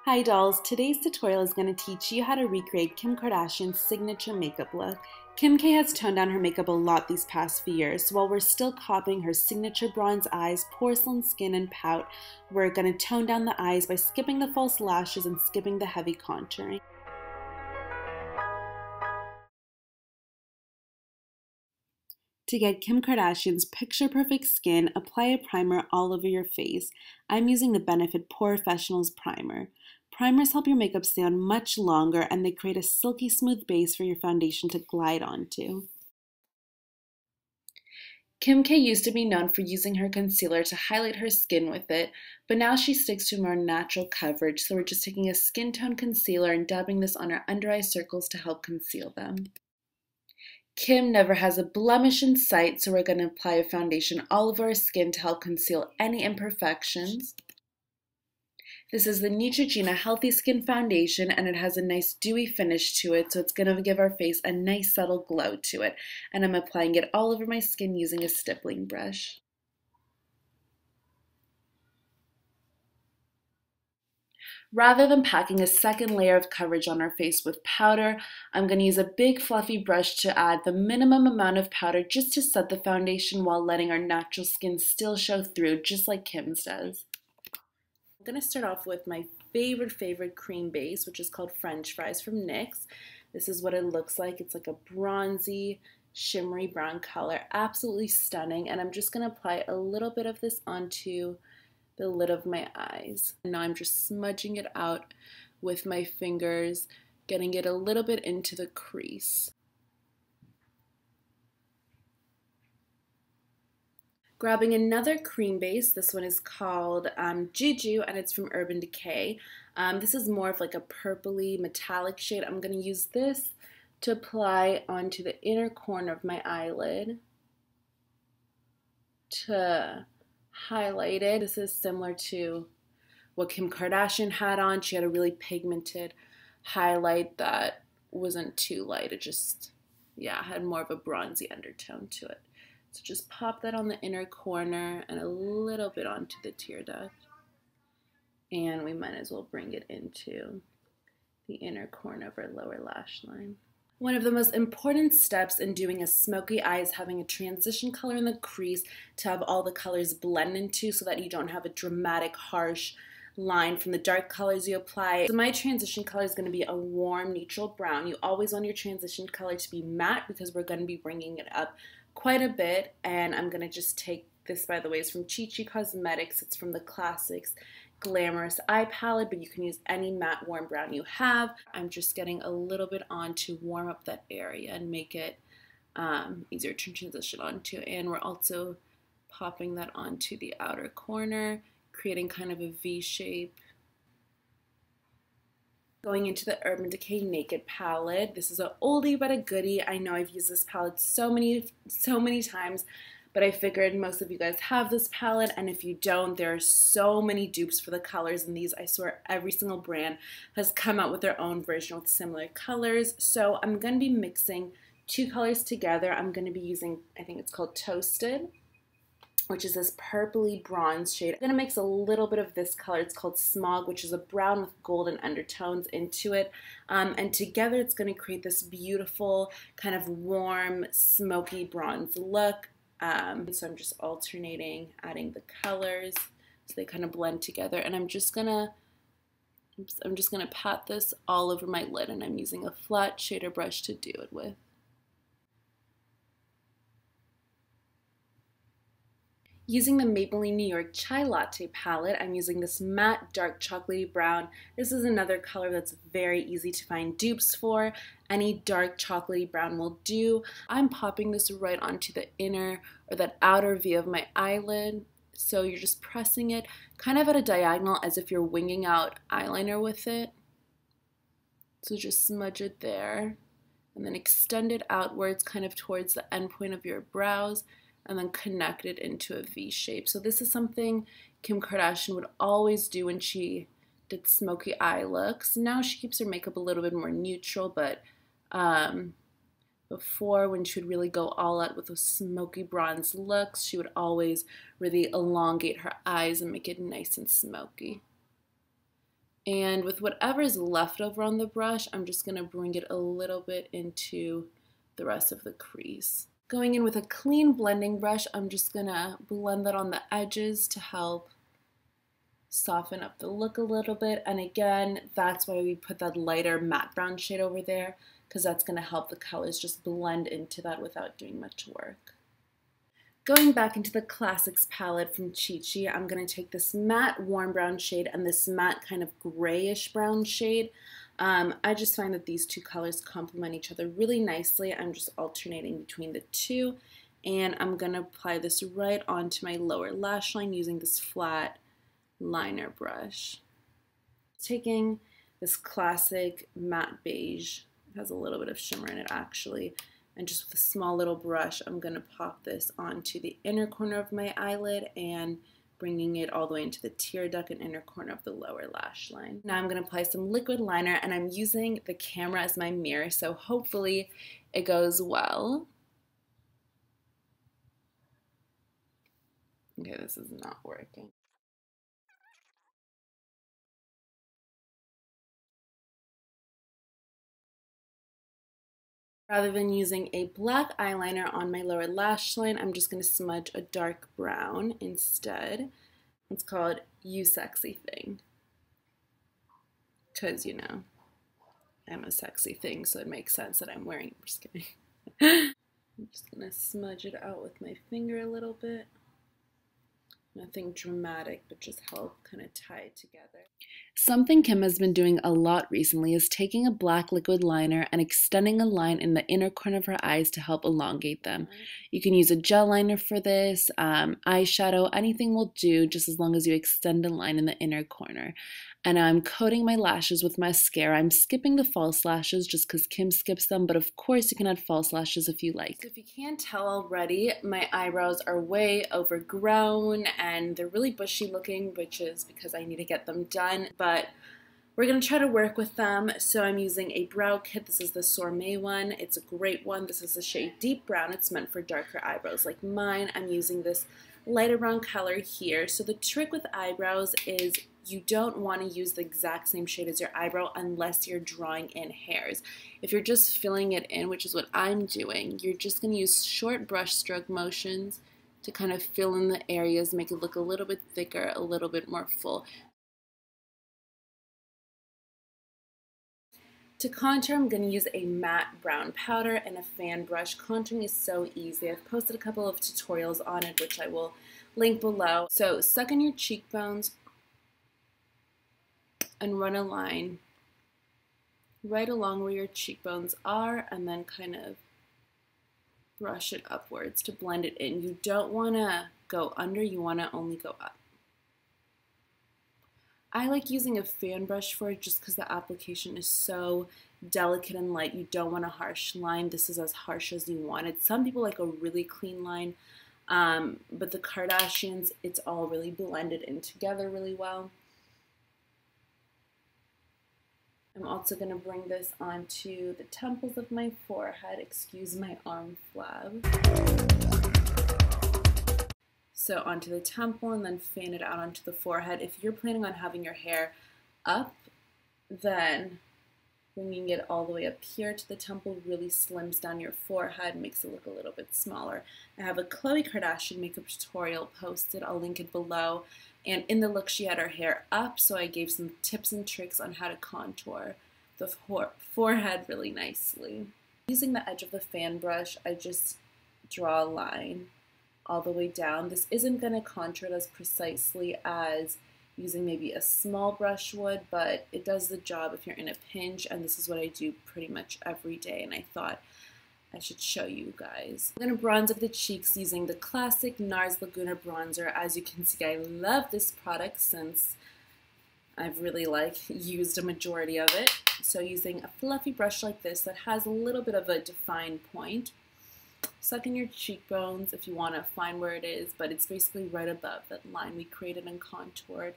Hi dolls, today's tutorial is going to teach you how to recreate Kim Kardashian's signature makeup look. Kim K has toned down her makeup a lot these past few years, so while we're still copying her signature bronze eyes, porcelain skin, and pout, we're going to tone down the eyes by skipping the false lashes and skipping the heavy contouring. To get Kim Kardashian's picture-perfect skin, apply a primer all over your face. I'm using the Benefit POREfessional's Primer. Primers help your makeup stay on much longer, and they create a silky smooth base for your foundation to glide onto. Kim K used to be known for using her concealer to highlight her skin with it, but now she sticks to more natural coverage, so we're just taking a skin tone concealer and dabbing this on her under eye circles to help conceal them. Kim never has a blemish in sight, so we're going to apply a foundation all over our skin to help conceal any imperfections. This is the Neutrogena Healthy Skin Foundation, and it has a nice dewy finish to it, so it's going to give our face a nice subtle glow to it. And I'm applying it all over my skin using a stippling brush. Rather than packing a second layer of coverage on our face with powder, I'm going to use a big fluffy brush to add the minimum amount of powder just to set the foundation while letting our natural skin still show through, just like Kim's does. I'm going to start off with my favorite cream base, which is called French Fries from NYX. This is what it looks like. It's like a bronzy, shimmery brown color, absolutely stunning. And I'm just going to apply a little bit of this onto the lid of my eyes. And now I'm just smudging it out with my fingers, getting it a little bit into the crease. Grabbing another cream base, this one is called Juju, and it's from Urban Decay. This is more of like a purpley metallic shade. I'm going to use this to apply onto the inner corner of my eyelid to highlight it. This is similar to what Kim Kardashian had on. She had a really pigmented highlight that wasn't too light. It just, yeah, had more of a bronzy undertone to it. So just pop that on the inner corner and a little bit onto the tear duct. And we might as well bring it into the inner corner of our lower lash line. One of the most important steps in doing a smoky eye is having a transition color in the crease to have all the colors blend into so that you don't have a dramatic, harsh line from the dark colors you apply. So my transition color is going to be a warm neutral brown. You always want your transition color to be matte because we're going to be bringing it up quite a bit. And I'm going to just take this, by the way, is from Chi Chi Cosmetics. It's from the Classics Glamorous Eye Palette, but you can use any matte warm brown you have. I'm just getting a little bit on to warm up that area and make it easier to transition onto. And we're also popping that onto the outer corner, creating kind of a V shape. Going into the Urban Decay Naked palette. This is an oldie but a goodie. I know I've used this palette so many times, but I figured most of you guys have this palette, and if you don't, there are so many dupes for the colors in these. I swear every single brand has come out with their own version with similar colors. So I'm going to be mixing two colors together. I'm going to be using, I think it's called Toasted, which is this purpley bronze shade. I'm going to mix a little bit of this color. It's called Smog, which is a brown with golden undertones into it. And together it's going to create this beautiful kind of warm, smoky bronze look. So I'm just alternating, adding the colors so they kind of blend together. And I'm just gonna pat this all over my lid, and I'm using a flat shader brush to do it with. Using the Maybelline New York Chai Latte palette, I'm using this matte dark chocolatey brown. This is another color that's very easy to find dupes for. Any dark chocolatey brown will do. I'm popping this right onto the inner or that outer V of my eyelid. So you're just pressing it kind of at a diagonal as if you're winging out eyeliner with it. So just smudge it there and then extend it outwards kind of towards the end point of your brows, and then connect it into a V shape. So this is something Kim Kardashian would always do when she did smoky eye looks. Now she keeps her makeup a little bit more neutral, but before, when she would really go all out with those smoky bronze looks, she would always really elongate her eyes and make it nice and smoky. And with whatever is left over on the brush, I'm just going to bring it a little bit into the rest of the crease. Going in with a clean blending brush, I'm just going to blend that on the edges to help soften up the look a little bit. And again, that's why we put that lighter matte brown shade over there, because that's going to help the colors just blend into that without doing much work. Going back into the Classics palette from Chi Chi, I'm going to take this matte warm brown shade and this matte kind of grayish brown shade. I just find that these two colors complement each other really nicely. I'm just alternating between the two, and I'm going to apply this right onto my lower lash line using this flat liner brush. Taking this classic matte beige, it has a little bit of shimmer in it actually, and just with a small little brush, I'm going to pop this onto the inner corner of my eyelid and bringing it all the way into the tear duct and inner corner of the lower lash line. Now I'm going to apply some liquid liner, and I'm using the camera as my mirror, so hopefully it goes well. Okay, this is not working. Rather than using a black eyeliner on my lower lash line, I'm just going to smudge a dark brown instead. It's called You Sexy Thing. Because, you know, I'm a sexy thing, so it makes sense that I'm wearing it. I'm just kidding. I'm just going to smudge it out with my finger a little bit. Nothing dramatic, but just help kind of tie it together. Something Kim has been doing a lot recently is taking a black liquid liner and extending a line in the inner corner of her eyes to help elongate them. You can use a gel liner for this, eyeshadow, anything will do, just as long as you extend a line in the inner corner. And I'm coating my lashes with mascara. I'm skipping the false lashes just because Kim skips them, but of course you can add false lashes if you like. So if you can't tell already, my eyebrows are way overgrown and they're really bushy looking, which is because I need to get them done, but we're going to try to work with them. So I'm using a brow kit. This is the Sorbet one. It's a great one. This is the shade Deep Brown. It's meant for darker eyebrows like mine. I'm using this lighter brown color here. So the trick with eyebrows is you don't want to use the exact same shade as your eyebrow unless you're drawing in hairs. If you're just filling it in, which is what I'm doing, you're just going to use short brush stroke motions to kind of fill in the areas, make it look a little bit thicker, a little bit more full. To contour, I'm going to use a matte brown powder and a fan brush. Contouring is so easy. I've posted a couple of tutorials on it, which I will link below. So suck in your cheekbones and run a line right along where your cheekbones are, and then kind of brush it upwards to blend it in. You don't want to go under, you want to only go up. I like using a fan brush for it just because the application is so delicate and light. You don't want a harsh line. This is as harsh as you want it. Some people like a really clean line, but the Kardashians, it's all really blended in together really well. I'm also going to bring this onto the temples of my forehead. Excuse my arm flab. So onto the temple and then fan it out onto the forehead. If you're planning on having your hair up, then bringing it all the way up here to the temple really slims down your forehead, makes it look a little bit smaller. I have a Khloe Kardashian makeup tutorial posted. I'll link it below. And in the look, she had her hair up, so I gave some tips and tricks on how to contour the forehead really nicely. Using the edge of the fan brush, I just draw a line all the way down. This isn't going to contour it as precisely as using maybe a small brush would, but it does the job if you're in a pinch, and this is what I do pretty much every day, and I thought I should show you guys. I'm going to bronze up the cheeks using the classic NARS Laguna bronzer. As you can see, I love this product since I've really used a majority of it. So using a fluffy brush like this that has a little bit of a defined point, suck in your cheekbones if you want to find where it is, but it's basically right above that line we created and contoured.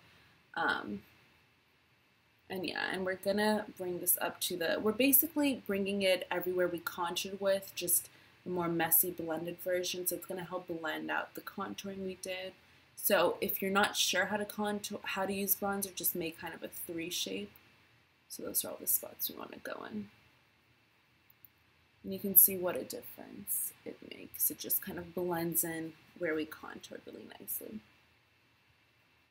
And yeah, and we're gonna bring this up to we're basically bringing it everywhere we contoured with, just a more messy blended version, so it's gonna help blend out the contouring we did. So if you're not sure how to contour, how to use bronzer, just make kind of a 3 shape. So those are all the spots we want to go in. And you can see what a difference it makes. It just kind of blends in where we contoured really nicely.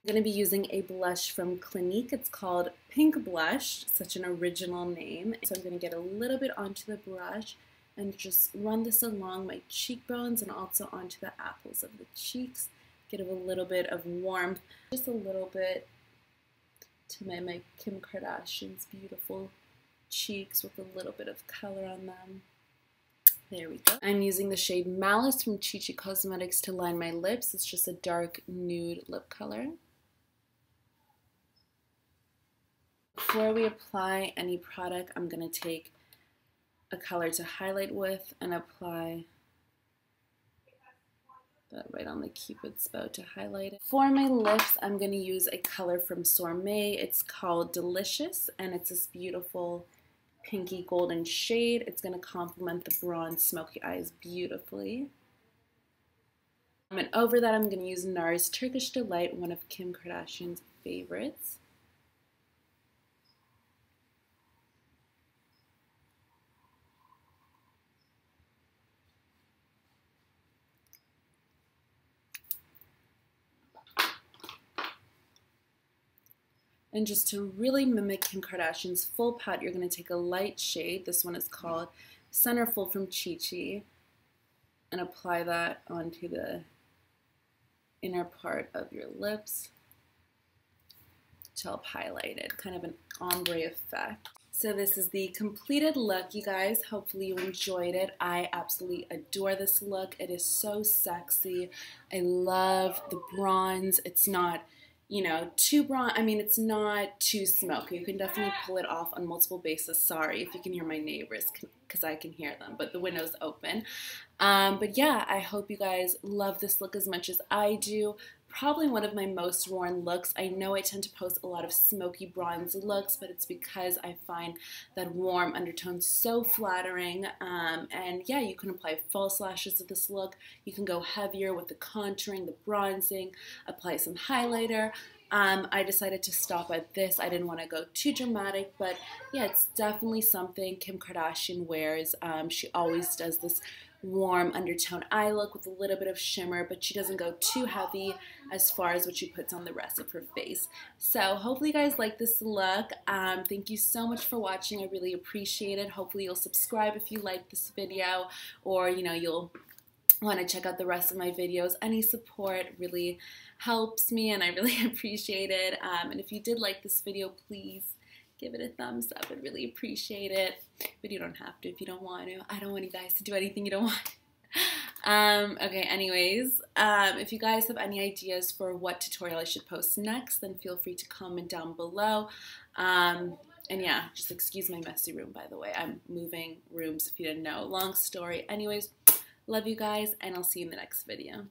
I'm going to be using a blush from Clinique. It's called Pink Blush, such an original name. So I'm going to get a little bit onto the brush and just run this along my cheekbones and also onto the apples of the cheeks. Give a little bit of warmth, just a little bit to my Kim Kardashian's beautiful cheeks with a little bit of color on them. There we go. I'm using the shade Malice from Chi Chi Cosmetics to line my lips. It's just a dark nude lip color. Before we apply any product, I'm going to take a color to highlight with and apply that right on the cupid's bow to highlight it. For my lips, I'm going to use a color from Sourmé. It's called Delicious, and it's this beautiful pinky golden shade. It's going to complement the bronze smoky eyes beautifully. And over that, I'm going to use NARS Turkish Delight, one of Kim Kardashian's favorites. And just to really mimic Kim Kardashian's full pout, you're going to take a light shade. This one is called Centerfold from Chi Chi, and apply that onto the inner part of your lips to help highlight it, kind of an ombre effect. So this is the completed look, you guys. Hopefully you enjoyed it. I absolutely adore this look. It is so sexy. I love the bronze. It's not, you know, too bronze. I mean, it's not too smoky. You can definitely pull it off on multiple bases. Sorry if you can hear my neighbors, because I can hear them, but the window's open. But yeah, I hope you guys love this look as much as I do. Probably one of my most worn looks. I know I tend to post a lot of smoky bronze looks, but it's because I find that warm undertone so flattering. And yeah, you can apply false lashes to this look. You can go heavier with the contouring, the bronzing, apply some highlighter. I decided to stop at this. I didn't want to go too dramatic, but yeah, it's definitely something Kim Kardashian wears. She always does this warm undertone eye look with a little bit of shimmer, but she doesn't go too heavy as far as what she puts on the rest of her face. So hopefully you guys like this look. Thank you so much for watching. I really appreciate it. Hopefully you'll subscribe if you like this video, or you know, you'll want to check out the rest of my videos. Any support really helps me, and I really appreciate it. And if you did like this video, please give it a thumbs up. I'd really appreciate it. But you don't have to if you don't want to. I don't want you guys to do anything you don't want. Okay, anyways, if you guys have any ideas for what tutorial I should post next, then feel free to comment down below. And yeah, just excuse my messy room, by the way. I'm moving rooms if you didn't know. Long story. Anyways, love you guys, and I'll see you in the next video.